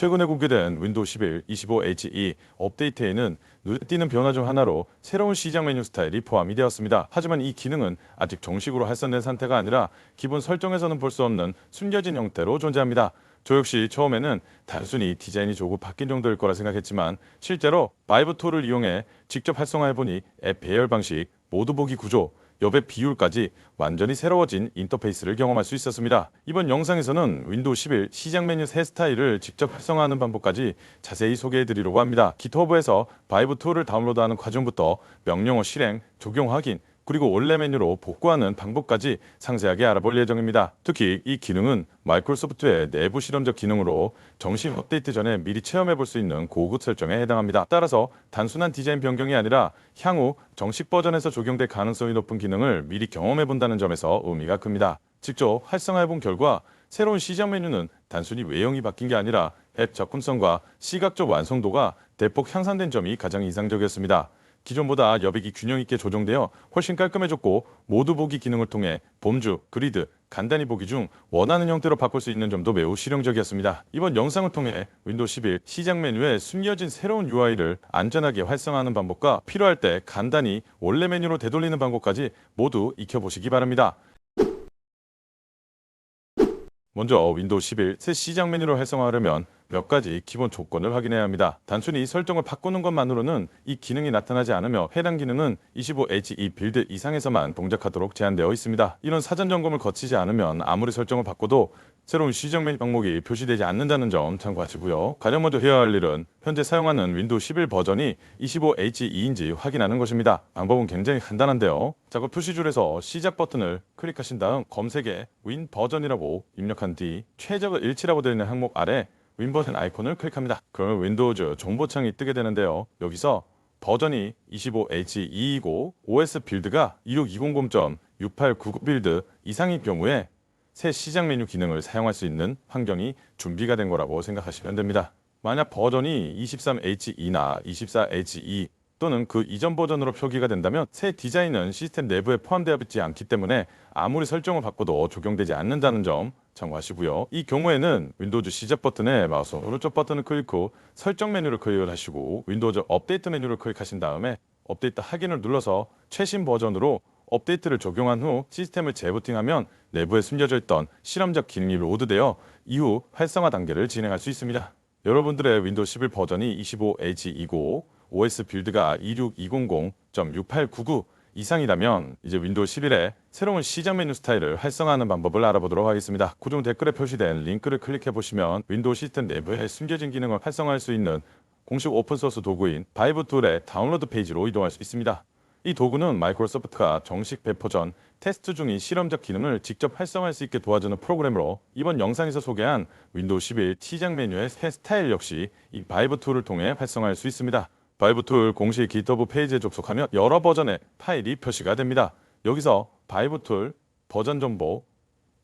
최근에 공개된 윈도우 11 25HE 업데이트에는 눈에 띄는 변화 중 하나로 새로운 시작 메뉴 스타일이 포함이 되었습니다. 하지만 이 기능은 아직 정식으로 활성된 상태가 아니라 기본 설정에서는 볼 수 없는 숨겨진 형태로 존재합니다. 저 역시 처음에는 단순히 디자인이 조금 바뀐 정도일 거라 생각했지만 실제로 바이브 툴을 이용해 직접 활성화해보니 앱 배열 방식, 모두 보기 구조, 여백 비율까지 완전히 새로워진 인터페이스를 경험할 수 있었습니다. 이번 영상에서는 윈도우 11 시작 메뉴 새 스타일을 직접 활성화하는 방법까지 자세히 소개해드리려고 합니다. 기트허브에서 바이브 툴을 다운로드하는 과정부터 명령어 실행, 적용 확인, 그리고 원래 메뉴로 복구하는 방법까지 상세하게 알아볼 예정입니다. 특히 이 기능은 마이크로소프트의 내부 실험적 기능으로 정식 업데이트 전에 미리 체험해 볼 수 있는 고급 설정에 해당합니다. 따라서 단순한 디자인 변경이 아니라 향후 정식 버전에서 적용될 가능성이 높은 기능을 미리 경험해 본다는 점에서 의미가 큽니다. 직접 활성화해 본 결과 새로운 시작 메뉴는 단순히 외형이 바뀐 게 아니라 앱 접근성과 시각적 완성도가 대폭 향상된 점이 가장 인상적이었습니다. 기존보다 여백이 균형 있게 조정되어 훨씬 깔끔해졌고 모두 보기 기능을 통해 봄주, 그리드, 간단히 보기 중 원하는 형태로 바꿀 수 있는 점도 매우 실용적이었습니다. 이번 영상을 통해 윈도우 11 시작 메뉴에 숨겨진 새로운 UI를 안전하게 활성화하는 방법과 필요할 때 간단히 원래 메뉴로 되돌리는 방법까지 모두 익혀보시기 바랍니다. 먼저 윈도우 11 새 시작 메뉴를 활성화하려면 몇 가지 기본 조건을 확인해야 합니다. 단순히 설정을 바꾸는 것만으로는 이 기능이 나타나지 않으며 해당 기능은 25HE 빌드 이상에서만 동작하도록 제한되어 있습니다. 이런 사전 점검을 거치지 않으면 아무리 설정을 바꿔도 새로운 시작 메뉴 항목이 표시되지 않는다는 점 참고하시고요. 가장 먼저 해야 할 일은 현재 사용하는 윈도우 11 버전이 25HE인지 확인하는 것입니다. 방법은 굉장히 간단한데요. 작업 표시줄에서 시작 버튼을 클릭하신 다음 검색에 윈 버전이라고 입력한 뒤 최적의 일치라고 되어 있는 항목 아래 윈 버전 아이콘을 클릭합니다. 그러면 윈도우즈 정보창이 뜨게 되는데요. 여기서 버전이 25HE이고 OS 빌드가 26200.6899 빌드 이상일 경우에 새 시작 메뉴 기능을 사용할 수 있는 환경이 준비가 된 거라고 생각하시면 됩니다. 만약 버전이 23HE나 24HE 또는 그 이전 버전으로 표기가 된다면 새 디자인은 시스템 내부에 포함되어 있지 않기 때문에 아무리 설정을 바꿔도 적용되지 않는다는 점 참고하시고요. 이 경우에는 윈도우즈 시작 버튼에 마우스 오른쪽 버튼을 클릭 후 설정 메뉴를 클릭을 하시고 윈도우즈 업데이트 메뉴를 클릭하신 다음에 업데이트 확인을 눌러서 최신 버전으로 업데이트를 적용한 후 시스템을 재부팅하면 내부에 숨겨져 있던 실험적 기능이 로드되어 이후 활성화 단계를 진행할 수 있습니다. 여러분들의 윈도우 11 버전이 25H이고 OS 빌드가 26200.6899 이상이라면 이제 윈도우 11의 새로운 시작 메뉴 스타일을 활성화하는 방법을 알아보도록 하겠습니다. 고정 댓글에 표시된 링크를 클릭해 보시면 윈도우 시스템 내부에 숨겨진 기능을 활성화할 수 있는 공식 오픈소스 도구인 바이브 툴의 다운로드 페이지로 이동할 수 있습니다. 이 도구는 마이크로소프트가 정식 배포 전 테스트 중인 실험적 기능을 직접 활성화할 수 있게 도와주는 프로그램으로 이번 영상에서 소개한 윈도우 11 시작 메뉴의 새 스타일 역시 이 바이브 툴을 통해 활성화할 수 있습니다. 바이브 툴 공식 기트허브 페이지에 접속하면 여러 버전의 파일이 표시가 됩니다. 여기서 바이브 툴 버전 정보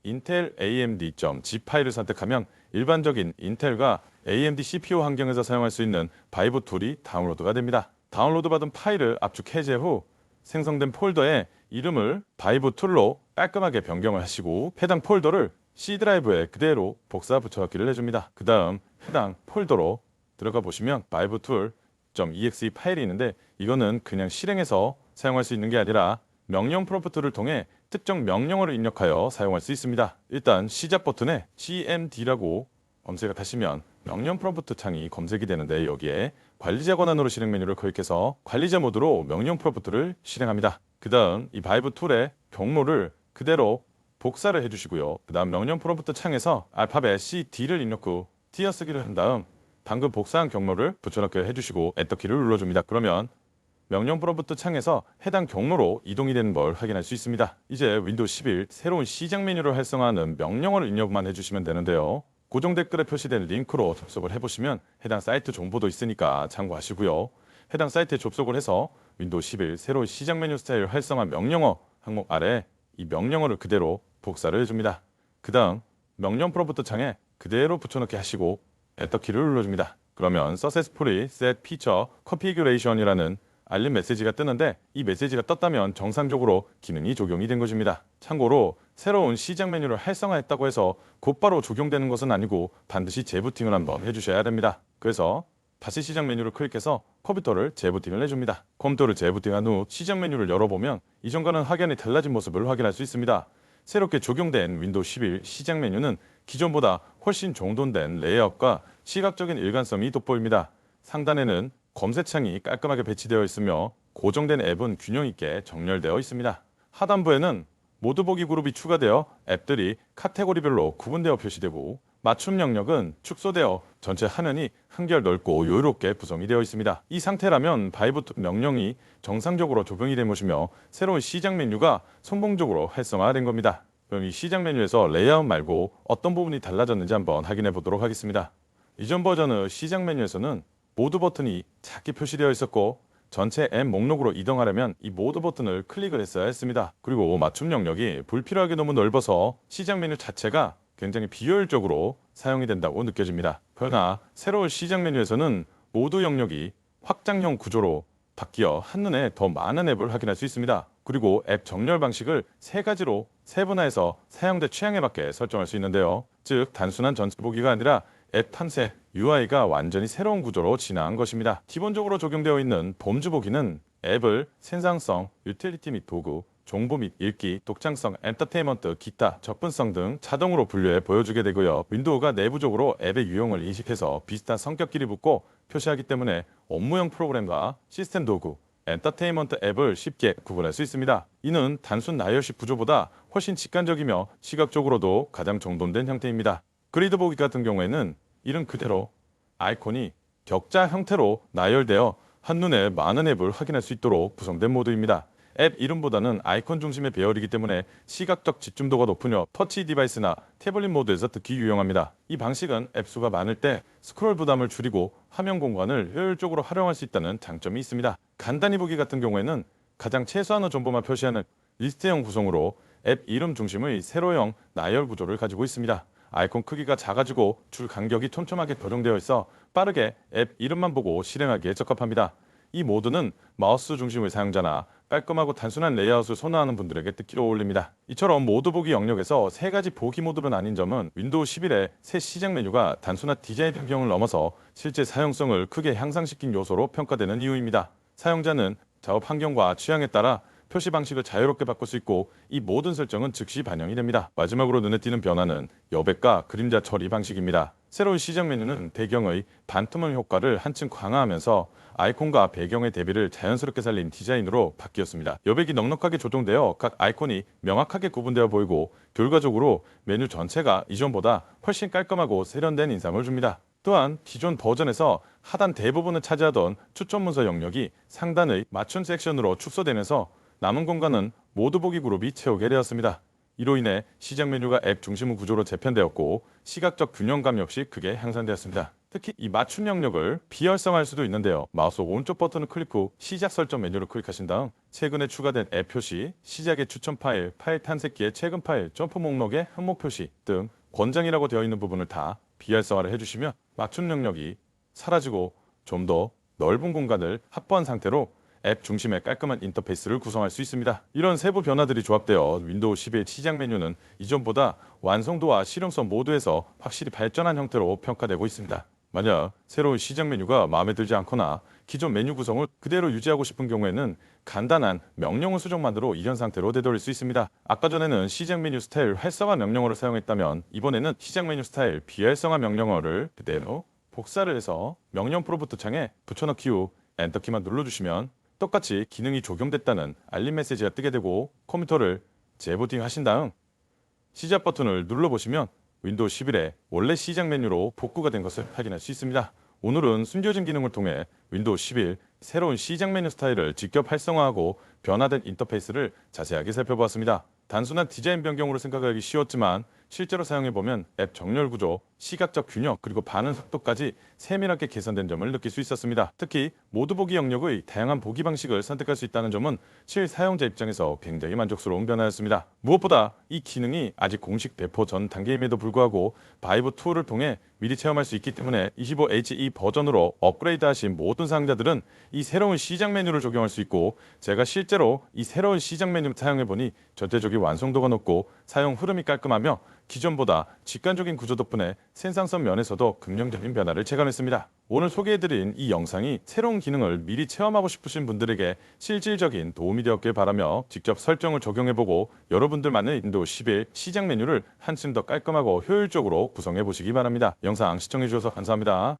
인텔 AMD.zip 파일을 선택하면 일반적인 인텔과 AMD CPU 환경에서 사용할 수 있는 바이브 툴이 다운로드가 됩니다. 다운로드 받은 파일을 압축 해제 후 생성된 폴더에 이름을 바이브 툴로 깔끔하게 변경을 하시고 해당 폴더를 C 드라이브에 그대로 복사 붙여넣기를 해줍니다. 그 다음 해당 폴더로 들어가 보시면 바이브 툴.exe 파일이 있는데 이거는 그냥 실행해서 사용할 수 있는 게 아니라 명령 프롬프트를 통해 특정 명령어를 입력하여 사용할 수 있습니다. 일단 시작 버튼에 cmd라고 검색을 하시면 명령 프롬프트 창이 검색이 되는데 여기에 관리자 권한으로 실행 메뉴를 클릭해서 관리자 모드로 명령 프롬프트를 실행합니다. 그 다음 이 바이브 툴의 경로를 그대로 복사를 해주시고요. 그 다음 명령 프롬프트 창에서 알파벳 cd를 입력 후 띄어쓰기를 한 다음 방금 복사한 경로를 붙여넣기 해주시고 엔터키를 눌러줍니다. 그러면 명령 프롬프트 창에서 해당 경로로 이동이 되는 걸 확인할 수 있습니다. 이제 윈도우 11 새로운 시작 메뉴를 활성화하는 명령어를 입력만 해주시면 되는데요. 고정 댓글에 표시된 링크로 접속을 해보시면 해당 사이트 정보도 있으니까 참고하시고요. 해당 사이트에 접속을 해서 윈도우 11 새로운 시작 메뉴 스타일 활성화 명령어 항목 아래 이 명령어를 그대로 복사를 해줍니다. 그 다음 명령 프롬프트 창에 그대로 붙여넣기 하시고 엔터키를 눌러줍니다. 그러면 Successfully Set Feature Configuration이라는 알림 메시지가 뜨는데 이 메시지가 떴다면 정상적으로 기능이 적용이 된 것입니다. 참고로 새로운 시작 메뉴를 활성화했다고 해서 곧바로 적용되는 것은 아니고 반드시 재부팅을 한번 해주셔야 됩니다. 그래서 다시 시작 메뉴를 클릭해서 컴퓨터를 재부팅을 해줍니다. 컴퓨터를 재부팅한 후 시작 메뉴를 열어보면 이전과는 확연히 달라진 모습을 확인할 수 있습니다. 새롭게 적용된 윈도우 11 시작 메뉴는 기존보다 훨씬 정돈된 레이아웃과 시각적인 일관성이 돋보입니다. 상단에는 검색창이 깔끔하게 배치되어 있으며 고정된 앱은 균형 있게 정렬되어 있습니다. 하단부에는 모두 보기 그룹이 추가되어 앱들이 카테고리별로 구분되어 표시되고 맞춤 영역은 축소되어 전체 화면이 한결 넓고 여유롭게 구성이 되어 있습니다. 이 상태라면 바이브 명령이 정상적으로 적용이 된 것이며 새로운 시작 메뉴가 선봉적으로 활성화된 겁니다. 그럼 이 시작 메뉴에서 레이아웃 말고 어떤 부분이 달라졌는지 한번 확인해 보도록 하겠습니다. 이전 버전의 시작 메뉴에서는 모두 버튼이 작게 표시되어 있었고 전체 앱 목록으로 이동하려면 이 모두 버튼을 클릭을 했어야 했습니다. 그리고 맞춤 영역이 불필요하게 너무 넓어서 시작 메뉴 자체가 굉장히 비효율적으로 사용이 된다고 느껴집니다. 그러나 새로운 시작 메뉴에서는 모두 영역이 확장형 구조로 바뀌어 한눈에 더 많은 앱을 확인할 수 있습니다. 그리고 앱 정렬 방식을 세 가지로 세분화해서 사용자 취향에 맞게 설정할 수 있는데요. 즉 단순한 전체 보기가 아니라 앱 탐색, UI가 완전히 새로운 구조로 진화한 것입니다. 기본적으로 적용되어 있는 범주 보기는 앱을 생산성, 유틸리티 및 도구, 정보 및 읽기, 독창성, 엔터테인먼트, 기타, 접근성 등 자동으로 분류해 보여주게 되고요. 윈도우가 내부적으로 앱의 유형을 인식해서 비슷한 성격끼리 붙고 표시하기 때문에 업무용 프로그램과 시스템 도구, 엔터테인먼트 앱을 쉽게 구분할 수 있습니다. 이는 단순 나열식 구조보다 훨씬 직관적이며 시각적으로도 가장 정돈된 형태입니다. 그리드 보기 같은 경우에는 이름 그대로 아이콘이 격자 형태로 나열되어 한눈에 많은 앱을 확인할 수 있도록 구성된 모드입니다. 앱 이름보다는 아이콘 중심의 배열이기 때문에 시각적 집중도가 높으며 터치 디바이스나 태블릿 모드에서 특히 유용합니다. 이 방식은 앱 수가 많을 때 스크롤 부담을 줄이고 화면 공간을 효율적으로 활용할 수 있다는 장점이 있습니다. 간단히 보기 같은 경우에는 가장 최소한의 정보만 표시하는 리스트형 구성으로 앱 이름 중심의 세로형 나열 구조를 가지고 있습니다. 아이콘 크기가 작아지고 줄 간격이 촘촘하게 고정되어 있어 빠르게 앱 이름만 보고 실행하기에 적합합니다. 이 모드는 마우스 중심의 사용자나 깔끔하고 단순한 레이아웃을 선호하는 분들에게 특히 어울립니다. 이처럼 모두 보기 영역에서 세 가지 보기 모드로 나뉜 점은 윈도우 11의 새 시작 메뉴가 단순한 디자인 변경을 넘어서 실제 사용성을 크게 향상시킨 요소로 평가되는 이유입니다. 사용자는 작업 환경과 취향에 따라 표시 방식을 자유롭게 바꿀 수 있고 이 모든 설정은 즉시 반영이 됩니다. 마지막으로 눈에 띄는 변화는 여백과 그림자 처리 방식입니다. 새로운 시작 메뉴는 배경의 반투명 효과를 한층 강화하면서 아이콘과 배경의 대비를 자연스럽게 살린 디자인으로 바뀌었습니다. 여백이 넉넉하게 조정되어 각 아이콘이 명확하게 구분되어 보이고 결과적으로 메뉴 전체가 이전보다 훨씬 깔끔하고 세련된 인상을 줍니다. 또한 기존 버전에서 하단 대부분을 차지하던 추천 문서 영역이 상단의 맞춤 섹션으로 축소되면서 남은 공간은 모두 보기 그룹이 채우게 되었습니다. 이로 인해 시작 메뉴가 앱 중심 구조로 재편되었고 시각적 균형감 역시 크게 향상되었습니다. 특히 이 맞춤 영역을 비활성화할 수도 있는데요. 마우스 오른쪽 버튼을 클릭 후 시작 설정 메뉴를 클릭하신 다음 최근에 추가된 앱 표시, 시작의 추천 파일, 파일 탐색기의 최근 파일, 점프 목록의 항목 표시 등 권장이라고 되어 있는 부분을 다 비활성화를 해주시면 맞춤 영역이 사라지고 좀 더 넓은 공간을 확보한 상태로 앱 중심의 깔끔한 인터페이스를 구성할 수 있습니다. 이런 세부 변화들이 조합되어 윈도우 11 시작 메뉴는 이전보다 완성도와 실용성 모두에서 확실히 발전한 형태로 평가되고 있습니다. 만약 새로운 시작 메뉴가 마음에 들지 않거나 기존 메뉴 구성을 그대로 유지하고 싶은 경우에는 간단한 명령어 수정만으로 이전 상태로 되돌릴 수 있습니다. 아까 전에는 시작 메뉴 스타일 활성화 명령어를 사용했다면 이번에는 시작 메뉴 스타일 비활성화 명령어를 그대로 복사를 해서 명령 프롬프트 창에 붙여넣기 후 엔터키만 눌러주시면 똑같이 기능이 적용됐다는 알림 메시지가 뜨게 되고 컴퓨터를 재부팅 하신 다음 시작 버튼을 눌러보시면 윈도우 11의 원래 시작 메뉴로 복구가 된 것을 확인할 수 있습니다. 오늘은 숨겨진 기능을 통해 윈도우 11 새로운 시작 메뉴 스타일을 직접 활성화하고 변화된 인터페이스를 자세하게 살펴보았습니다. 단순한 디자인 변경으로 생각하기 쉬웠지만 실제로 사용해보면 앱 정렬 구조, 시각적 균형 그리고 반응 속도까지 세밀하게 개선된 점을 느낄 수 있었습니다. 특히 모두 보기 영역의 다양한 보기 방식을 선택할 수 있다는 점은 실사용자 입장에서 굉장히 만족스러운 변화였습니다. 무엇보다 이 기능이 아직 공식 배포 전 단계임에도 불구하고 바이브 2를 통해 미리 체험할 수 있기 때문에 25HE 버전으로 업그레이드하신 모든 사용자들은 이 새로운 시작 메뉴를 적용할 수 있고, 제가 실제로 이 새로운 시작 메뉴를 사용해보니 전체적인 완성도가 높고 사용 흐름이 깔끔하며 기존보다 직관적인 구조 덕분에 생산성 면에서도 긍정적인 변화를 체감했습니다. 오늘 소개해드린 이 영상이 새로운 기능을 미리 체험하고 싶으신 분들에게 실질적인 도움이 되었길 바라며 직접 설정을 적용해보고 여러분들만의 윈도우 11 시작 메뉴를 한층 더 깔끔하고 효율적으로 구성해 보시기 바랍니다. 영상 시청해주셔서 감사합니다.